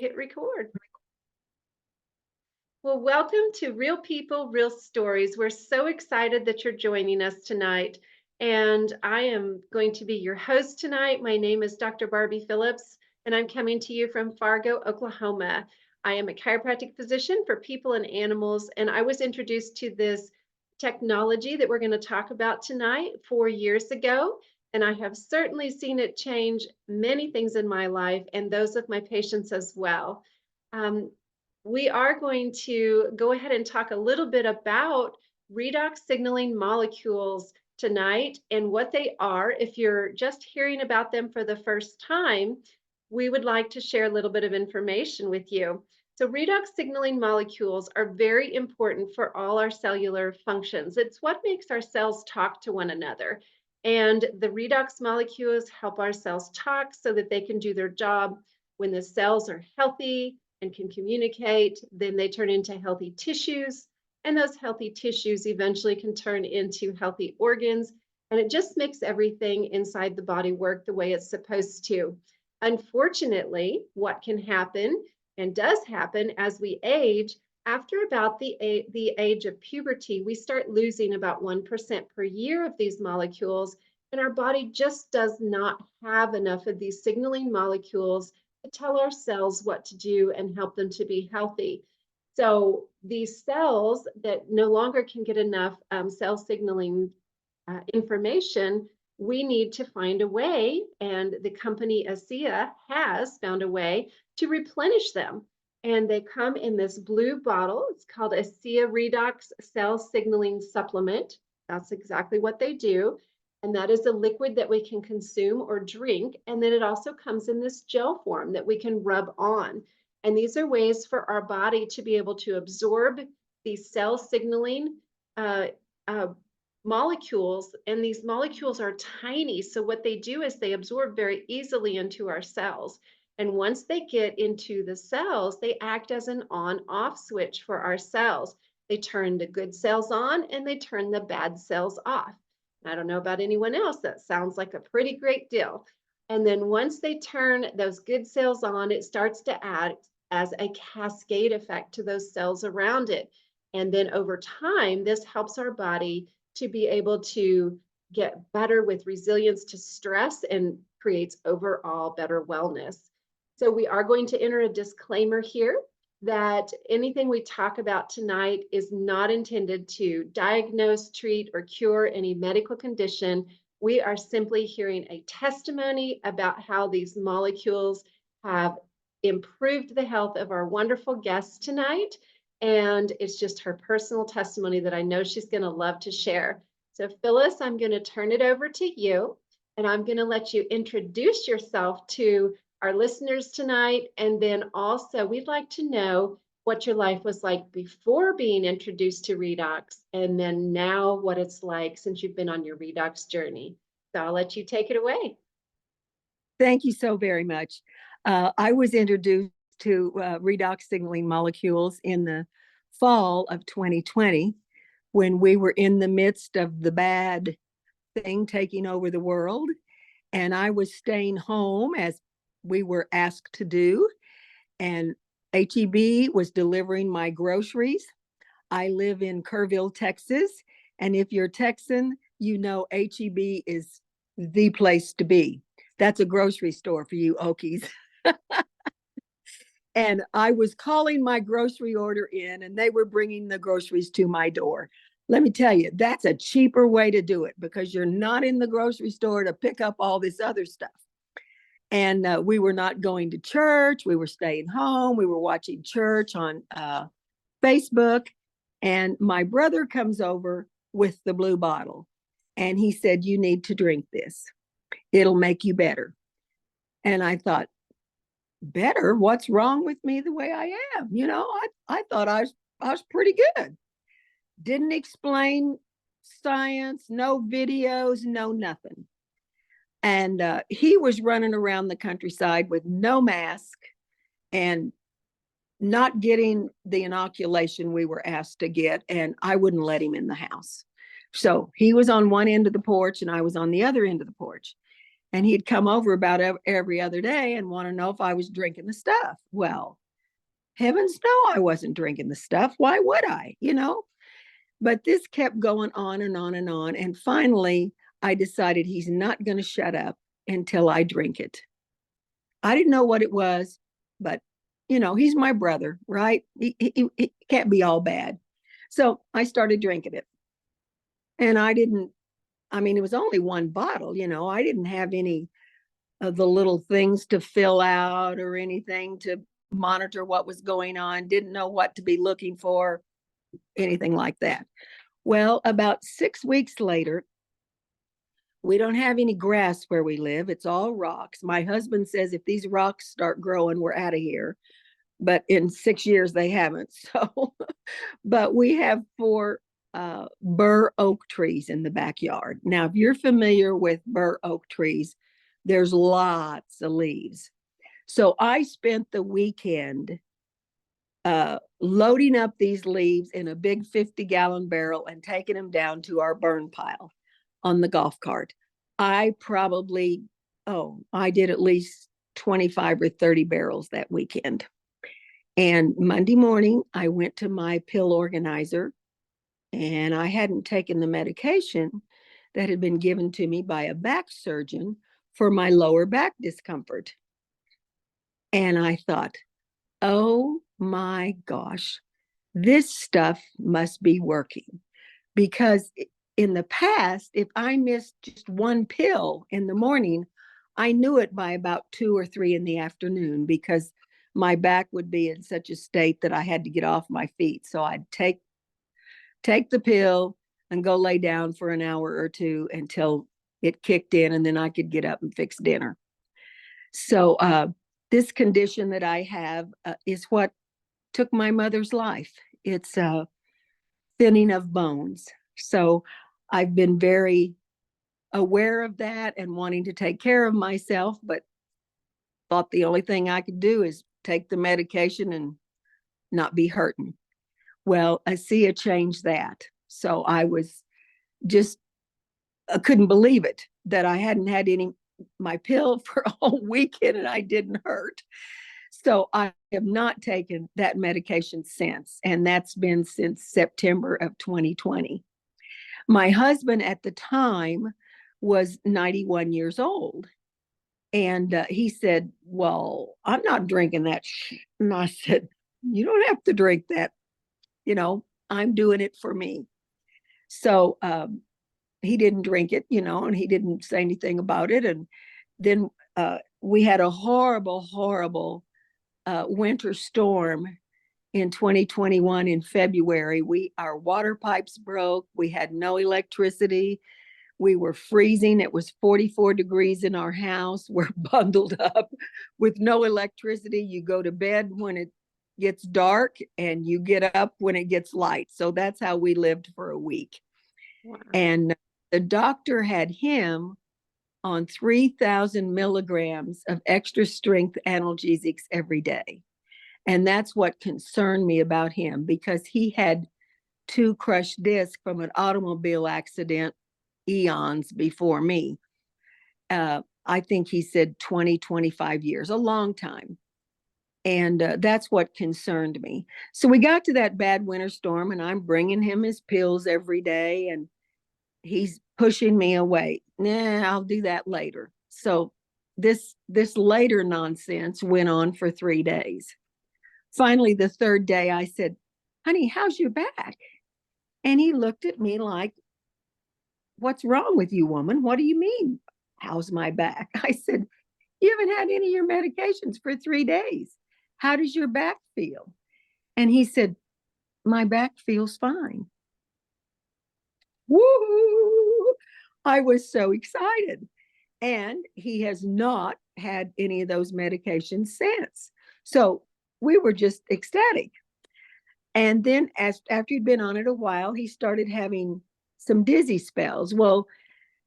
Hit record. Well, welcome to Real People, Real Stories. We're so excited that you're joining us tonight. And I am going to be your host tonight. My name is Dr. Barbie Phillips, and I'm coming to you from Fargo, Oklahoma. I am a chiropractic physician for people and animals, and I was introduced to this technology that we're going to talk about tonight 4 years ago. And I have certainly seen it change many things in my life and those of my patients as well. We are going to go ahead and talk a little bit about redox signaling molecules tonight and what they are. If you're just hearing about them for the first time, we would like to share a little bit of information with you. So redox signaling molecules are very important for all our cellular functions. It's what makes our cells talk to one another. And the redox molecules help our cells talk so that they can do their job. When the cells are healthy and can communicate, then they turn into healthy tissues. And those healthy tissues eventually can turn into healthy organs. And it just makes everything inside the body work the way it's supposed to. Unfortunately, what can happen and does happen as we age, after about the age of puberty, we start losing about 1% per year of these molecules, and our body just does not have enough of these signaling molecules to tell our cells what to do and help them to be healthy. So these cells that no longer can get enough cell signaling information, we need to find a way, and the company ASEA has found a way to replenish them. And they come in this blue bottle. It's called ASEA Redox Cell Signaling Supplement. That's exactly what they do. And that is a liquid that we can consume or drink. And then it also comes in this gel form that we can rub on. And these are ways for our body to be able to absorb these cell signaling molecules. And these molecules are tiny. So what they do is they absorb very easily into our cells. And once they get into the cells, they act as an on-off switch for our cells. They turn the good cells on and they turn the bad cells off. I don't know about anyone else, that sounds like a pretty great deal. And then once they turn those good cells on, it starts to act as a cascade effect to those cells around it. And then over time, this helps our body to be able to get better with resilience to stress and creates overall better wellness. So we are going to enter a disclaimer here that anything we talk about tonight is not intended to diagnose, treat, or cure any medical condition. We are simply hearing a testimony about how these molecules have improved the health of our wonderful guests tonight. And it's just her personal testimony that I know she's going to love to share. So Phyllis, I'm going to turn it over to you, and I'm going to let you introduce yourself to our listeners tonight. And then also we'd like to know what your life was like before being introduced to redox, and then now what it's like since you've been on your redox journey. So I'll let you take it away. Thank you so very much. I was introduced to redox signaling molecules in the fall of 2020 when we were in the midst of the bad thing taking over the world. And I was staying home as we were asked to do, and HEB was delivering my groceries. I live in Kerrville, Texas, and if you're Texan, you know HEB is the place to be. That's a grocery store for you Okies. And I was calling my grocery order in, and they were bringing the groceries to my door. Let me tell you, that's a cheaper way to do it because you're not in the grocery store to pick up all this other stuff. And we were not going to church. We were staying home. We were watching church on Facebook. And my brother comes over with the blue bottle. And he said, "You need to drink this. It'll make you better." And I thought, better? What's wrong with me the way I am? You know, I thought I was pretty good. Didn't explain science, no videos, no nothing. And he was running around the countryside with no mask and not getting the inoculation we were asked to get, and I wouldn't let him in the house. So he was on one end of the porch and I was on the other end of the porch. And he'd come over about every other day and want to know if I was drinking the stuff. Well, heavens no, I wasn't drinking the stuff. Why would I? But this kept going on and on and on. And finally, I decided he's not going to shut up until I drink it. I didn't know what it was, but he's my brother, right? He can't be all bad. So I started drinking it. And it was only one bottle, I didn't have any of the little things to fill out or anything to monitor what was going on, didn't know what to be looking for, anything like that. Well, about 6 weeks later, we don't have any grass where we live. It's all rocks. My husband says if these rocks start growing, we're out of here. But in 6 years, they haven't. So, but we have 4 bur oak trees in the backyard. Now, if you're familiar with bur oak trees, there's lots of leaves. So I spent the weekend loading up these leaves in a big 50-gallon barrel and taking them down to our burn pile on the golf cart. I did at least 25 or 30 barrels that weekend. And Monday morning, I went to my pill organizer, and I hadn't taken the medication that had been given to me by a back surgeon for my lower back discomfort. And I thought, oh my gosh, this stuff must be working. Because in the past, if I missed just one pill in the morning, I knew it by about 2 or 3 in the afternoon, because my back would be in such a state that I had to get off my feet. So I'd take the pill and go lay down for an hour or 2 until it kicked in, and then I could get up and fix dinner. So this condition that I have is what took my mother's life. It's thinning of bones. So I've been very aware of that and wanting to take care of myself, but thought the only thing I could do is take the medication and not be hurting. Well, ASEA changed that. So I was just, I couldn't believe it that I hadn't had my pill for a whole weekend and I didn't hurt. So I have not taken that medication since, and that's been since September of 2020. My husband at the time was 91 years old. And he said, well, I'm not drinking that. And I said, you don't have to drink that. I'm doing it for me. So he didn't drink it, and he didn't say anything about it. And then we had a horrible, horrible winter storm in 2021 in February. Our water pipes broke. We had no electricity. We were freezing. It was 44 degrees in our house. We're bundled up with no electricity. You go to bed when it gets dark and you get up when it gets light. So that's how we lived for a week. Wow. And the doctor had him on 3,000 milligrams of extra strength analgesics every day. And that's what concerned me about him, because he had 2 crushed discs from an automobile accident eons before me. I think he said 20, 25 years, a long time. And that's what concerned me. So we got to that bad winter storm, and I'm bringing him his pills every day, and he's pushing me away. Nah, I'll do that later. So this later nonsense went on for 3 days. Finally, the 3rd day, I said, honey, how's your back? And he looked at me like, what's wrong with you, woman? What do you mean? How's my back? I said, you haven't had any of your medications for 3 days. How does your back feel? And he said, my back feels fine. Woo! I was so excited. And he has not had any of those medications since. So we were just ecstatic. And then after he'd been on it a while, he started having some dizzy spells. Well,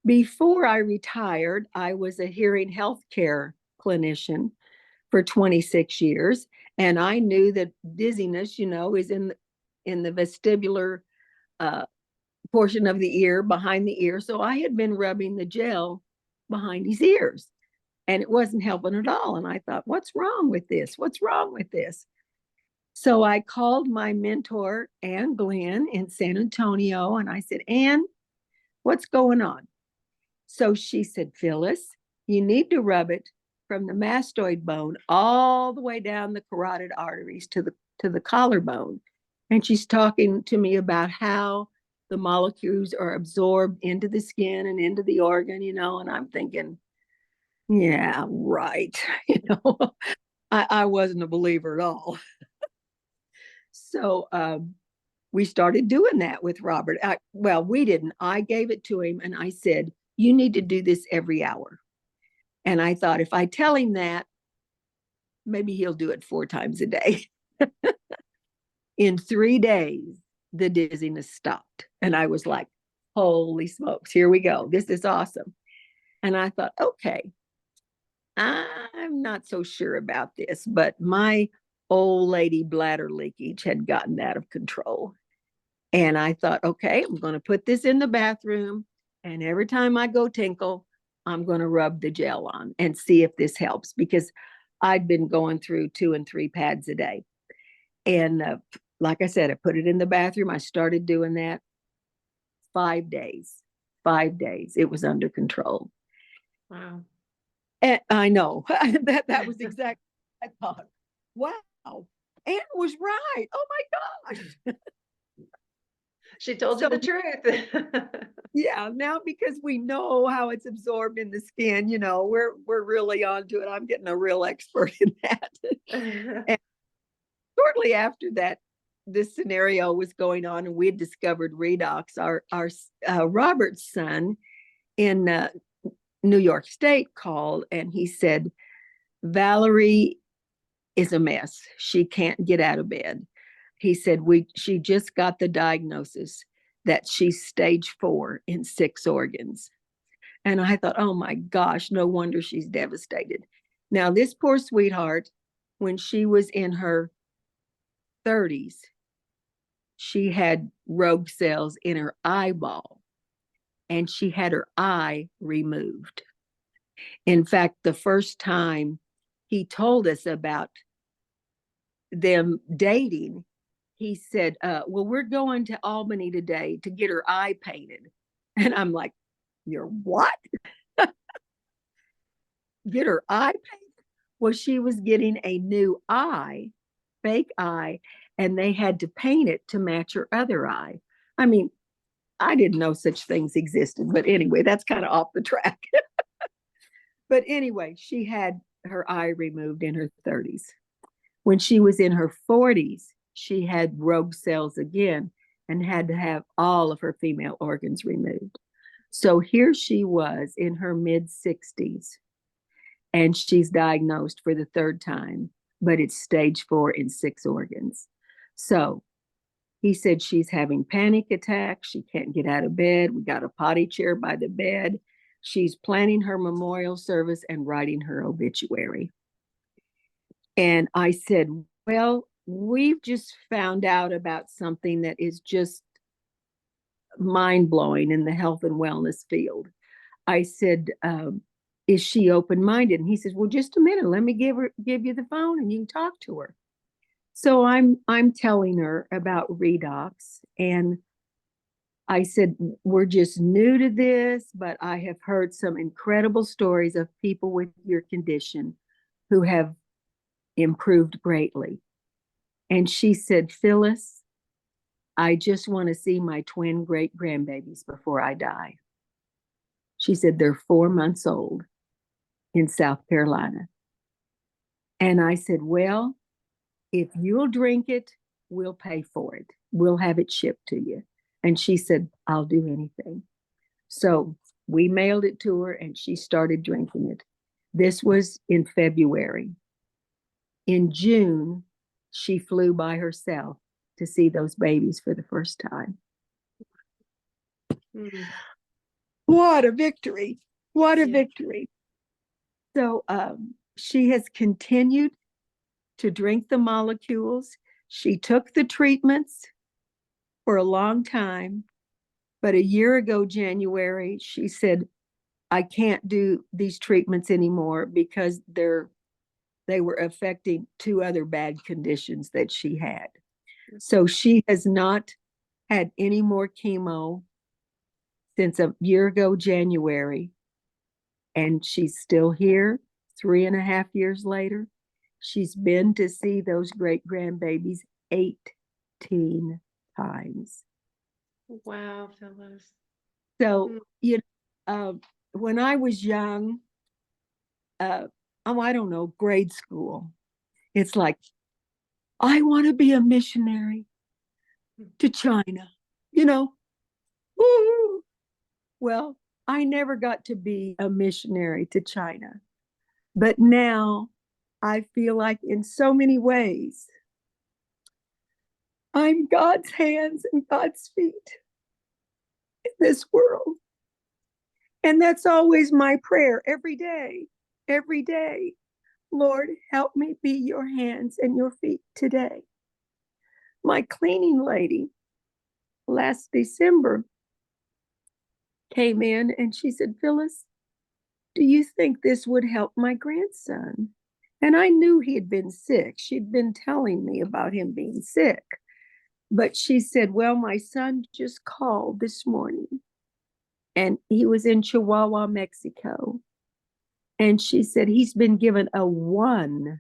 before I retired, I was a hearing healthcare clinician for 26 years. And I knew that dizziness, is in the vestibular portion of the ear, behind the ear. So I had been rubbing the gel behind his ears. And it wasn't helping at all. And I thought, what's wrong with this? What's wrong with this? So I called my mentor, Ann Glenn, in San Antonio, and I said, Ann, what's going on? So she said, Phyllis, you need to rub it from the mastoid bone all the way down the carotid arteries to the collarbone. And she's talking to me about how the molecules are absorbed into the skin and into the organ, and I'm thinking, yeah, right. I wasn't a believer at all. So we started doing that with Robert. We didn't. I gave it to him and I said, you need to do this every hour. And I thought, if I tell him that, maybe he'll do it 4 times a day. In 3 days, the dizziness stopped. And I was like, holy smokes, here we go. This is awesome. And I thought, okay, I'm not so sure about this, but my old lady bladder leakage had gotten out of control. And I thought, okay, I'm going to put this in the bathroom. And every time I go tinkle, I'm going to rub the gel on and see if this helps, because I'd been going through 2 and 3 pads a day. And like I said, I put it in the bathroom. I started doing that. 5 days, it was under control. Wow. And I know that was exactly what I thought. Wow, Anne was right. Oh my gosh. She told you the truth. Yeah, now because we know how it's absorbed in the skin, we're really onto it. I'm getting a real expert in that. And shortly after that, this scenario was going on, and we had discovered redox. Our Robert's son in New York State called, and he said, Valerie is a mess. She can't get out of bed. He said, she just got the diagnosis that she's stage 4 in 6 organs. And I thought, oh my gosh, no wonder she's devastated. Now, this poor sweetheart, when she was in her 30s, she had rogue cells in her eyeball, and she had her eye removed. In fact, the first time he told us about them dating, he said, well, we're going to Albany today to get her eye painted. And I'm like, you're what? Get her eye painted? Well, she was getting a new eye, fake eye, and they had to paint it to match her other eye. I mean, I didn't know such things existed, but anyway, that's kind of off the track. But anyway, she had her eye removed in her 30s. When she was in her 40s, she had rogue cells again and had to have all of her female organs removed. So here she was in her mid 60s, and she's diagnosed for the 3rd time, but it's stage 4 in 6 organs. So he said she's having panic attacks. She can't get out of bed. We got a potty chair by the bed. She's planning her memorial service and writing her obituary. And I said, well, we've just found out about something that is just mind-blowing in the health and wellness field. I said, is she open-minded? And he says, well, just a minute, let me give you the phone and you can talk to her. So I'm telling her about redox, and I said, we're just new to this, but I have heard some incredible stories of people with your condition who have improved greatly. And she said, Phyllis, I just want to see my twin great grandbabies before I die. She said, they're 4 months old in South Carolina. And I said, well, if you'll drink it, we'll pay for it. We'll have it shipped to you. And she said, I'll do anything. So we mailed it to her and she started drinking it. This was in February. In June, she flew by herself to see those babies for the first time. Mm. What a victory. What a victory. So she has continued to drink the molecules. She took the treatments for a long time, but a year ago, January, she said, I can't do these treatments anymore because they were affecting two other bad conditions that she had. So she has not had any more chemo since a year ago, January, and she's still here 3.5 years later. She's been to see those great grandbabies 18 times. Wow, Phyllis. So, when I was young, I don't know, grade school, it's like, I want to be a missionary to China, you know. Woo! Well, I never got to be a missionary to China, but now I feel like in so many ways, I'm God's hands and God's feet in this world. And that's always my prayer every day, every day. Lord, help me be your hands and your feet today. My cleaning lady last December came in and she said, Phyllis, do you think this would help my grandson? And I knew he had been sick. She'd been telling me about him being sick. But she said, well, my son just called this morning and he was in Chihuahua, Mexico. And she said, he's been given a 1%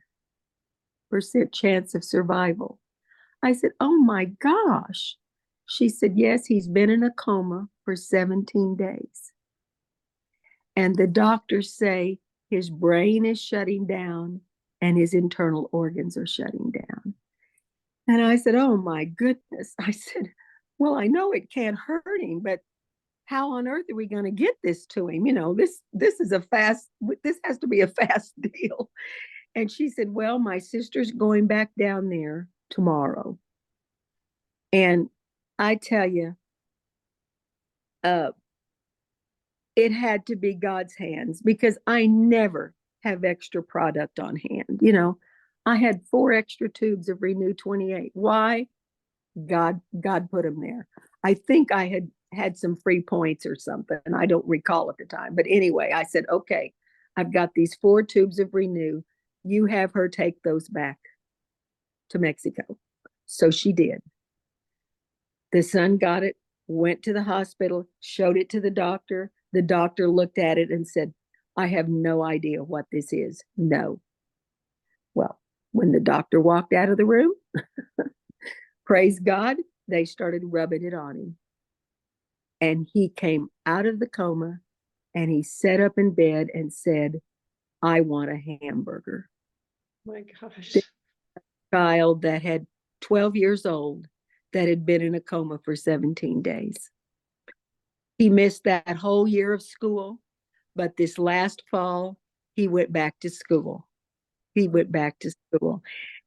chance of survival. I said, oh my gosh. She said, yes, he's been in a coma for 17 days. And the doctors say his brain is shutting down and his internal organs are shutting down. And I said, oh my goodness. I said, well, I know it can't hurt him, but how on earth are we going to get this to him? This has to be a fast deal. And she said, well, my sister's going back down there tomorrow. And I tell you, it had to be God's hands because I never have extra product on hand. I had 4 extra tubes of Renew 28. Why? God put them there. I think I had some free points or something. I don't recall at the time. But anyway, I said, okay, I've got these 4 tubes of Renew. You have her take those back to Mexico. So she did. The son got it, went to the hospital, showed it to the doctor. The doctor looked at it and said, I have no idea what this is. No. Well, when the doctor walked out of the room, praise God, they started rubbing it on him. And he came out of the coma and he sat up in bed and said, I want a hamburger. My gosh. This child that had 12 years old that had been in a coma for 17 days. He missed that whole year of school, but this last fall, he went back to school.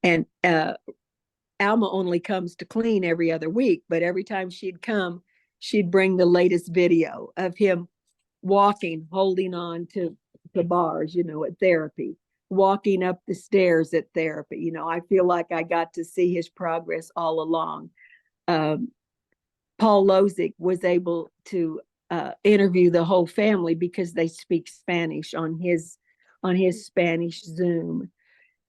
And Alma only comes to clean every other week, but every time she'd come, she'd bring the latest video of him walking, holding on to the bars, at therapy, walking up the stairs at therapy. I feel like I got to see his progress all along. Paul Lozic was able to interview the whole family because they speak Spanish on his Spanish Zoom.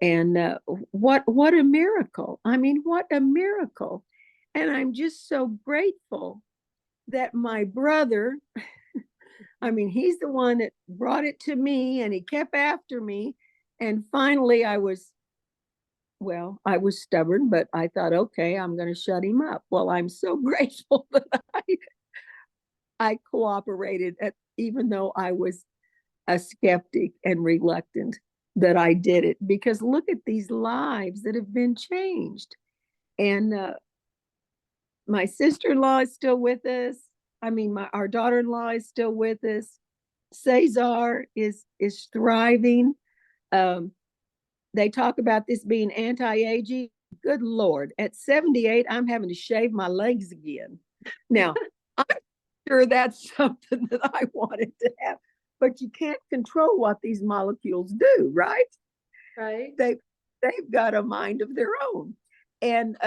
And what a miracle. I mean, what a miracle. And I'm just so grateful that my brother, I mean, he's the one that brought it to me and he kept after me. And finally I was stubborn, but I thought, okay, I'm going to shut him up. Well, I'm so grateful that I cooperated, even though I was a skeptic and reluctant, that I did it, because look at these lives that have been changed. And my sister-in-law is still with us. I mean, our daughter-in-law is still with us. Cesar is thriving. They talk about this being anti-aging. Good Lord, at 78, I'm having to shave my legs again. Now, I'm sure that's something that I wanted to have, but you can't control what these molecules do, right? Right. They've got a mind of their own. And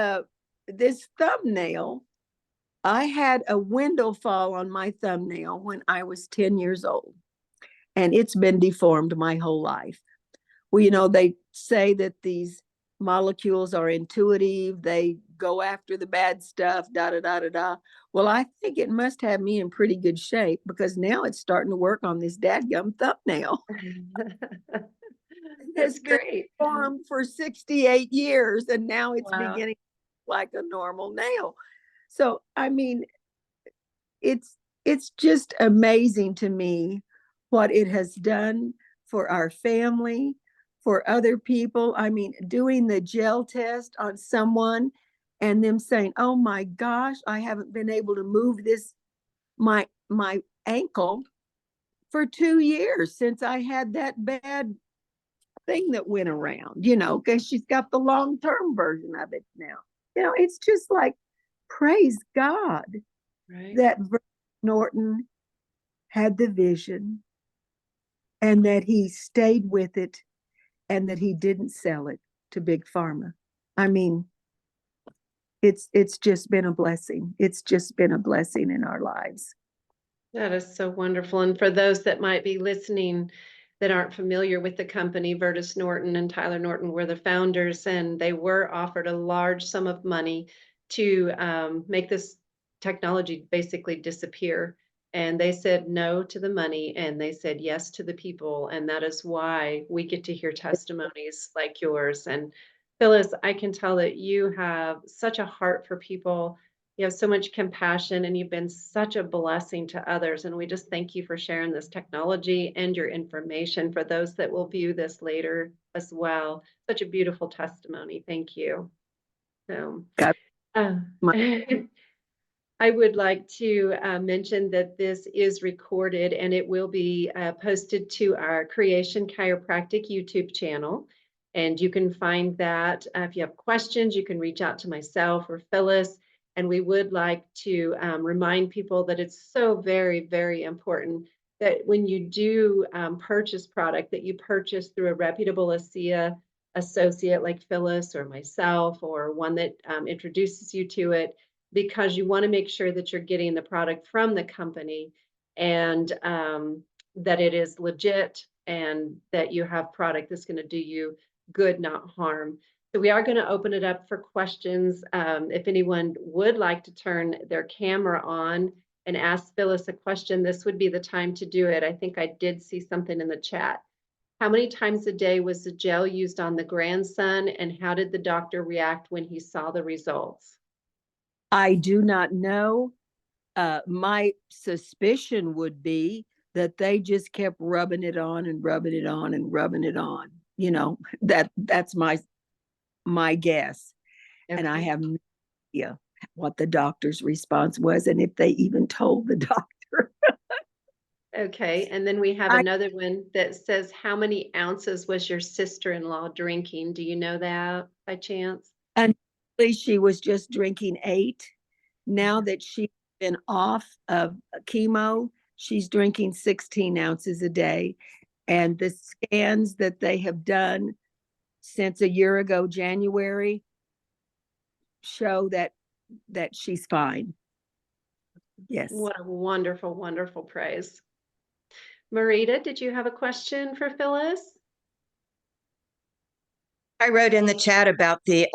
this thumbnail, I had a window fall on my thumbnail when I was 10 years old. and it's been deformed my whole life. Well, they say that these molecules are intuitive, they go after the bad stuff, da da da da da. Well, I think it must have me in pretty good shape because now it's starting to work on this dadgum thumbnail. That's It's been great. formed for 68 years and now it's Wow. beginning like a normal nail. So, I mean, it's just amazing to me what it has done for our family, for other people. I mean, doing the gel test on someone and them saying, "Oh my gosh, I haven't been able to move this my ankle for 2 years since I had that bad thing that went around, because she's got the long-term version of it now." It's just like, praise God Right. that Norton had the vision and that he stayed with it and that he didn't sell it to big pharma. I mean, it's just been a blessing. It's just been a blessing in our lives. That is so wonderful. And for those that might be listening that aren't familiar with the company, Vertus Norton and Tyler Norton were the founders, and they were offered a large sum of money to make this technology basically disappear. And they said no to the money and they said yes to the people. And that is why we get to hear testimonies like yours. And Phyllis, I can tell that you have such a heart for people. You have so much compassion and you've been such a blessing to others. And we just thank you for sharing this technology and your information for those that will view this later as well. Such a beautiful testimony. Thank you. So, God, uh, my, I would like to mention that this is recorded and it will be posted to our Creation Chiropractic YouTube channel. And you can find that if you have questions, you can reach out to myself or Phyllis. And we would like to remind people that it's so very, very important that when you do purchase product, that you purchase through a reputable ASEA associate like Phyllis or myself, or one that introduces you to it, because you want to make sure that you're getting the product from the company and that it is legit and that you have product that's going to do you good, not harm. So we are going to open it up for questions. If anyone would like to turn their camera on and ask Phyllis a question, this would be the time to do it. I think I did see something in the chat. How many times a day was the gel used on the grandson, and how did the doctor react when he saw the results? I do not know. My suspicion would be that they just kept rubbing it on and rubbing it on and rubbing it on. That's my guess. And I Okay. have no idea what the doctor's response was and if they even told the doctor. Okay, and then we have I another one that says, how many ounces was your sister-in-law drinking? Do you know that by chance? Initially she was just drinking 8. Now that she's been off of chemo, she's drinking 16 ounces a day. And the scans that they have done since a year ago, January, show that she's fine. Yes. What a wonderful, wonderful praise. Marita, did you have a question for Phyllis? I wrote in the chat about the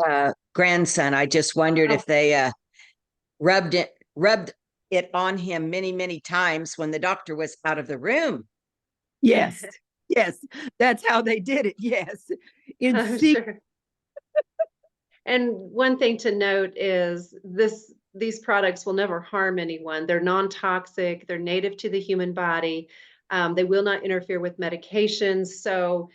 grandson. I just wondered Oh, if they rubbed it on him many, many times when the doctor was out of the room. Yes. Yes. That's how they did it. Yes. In I'm secret. sure. And one thing to note is these products will never harm anyone. They're non-toxic, they're native to the human body. They will not interfere with medications. So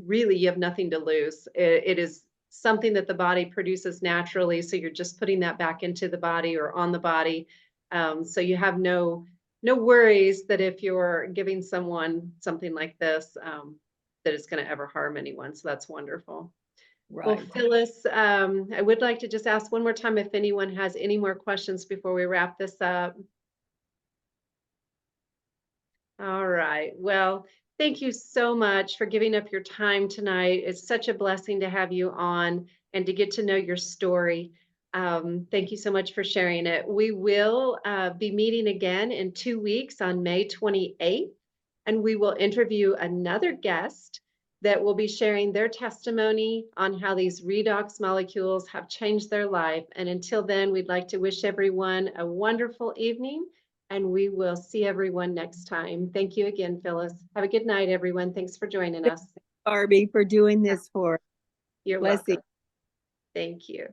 really, you have nothing to lose. It is something that the body produces naturally. So you're just putting that back into the body or on the body. So you have no worries that if you're giving someone something like this, that it's going to ever harm anyone. So that's wonderful. Well, Right. Phyllis, I would like to just ask one more time if anyone has any more questions before we wrap this up. All right. Well, thank you so much for giving up your time tonight. It's such a blessing to have you on and to get to know your story. Thank you so much for sharing it. We will be meeting again in 2 weeks on May 28th. and we will interview another guest that will be sharing their testimony on how these redox molecules have changed their life. And until then, we'd like to wish everyone a wonderful evening, and we will see everyone next time. Thank you again, Phyllis. Have a good night, everyone. Thanks for joining us. Barbie, for doing this for us. You're Bless you. welcome. Thank you.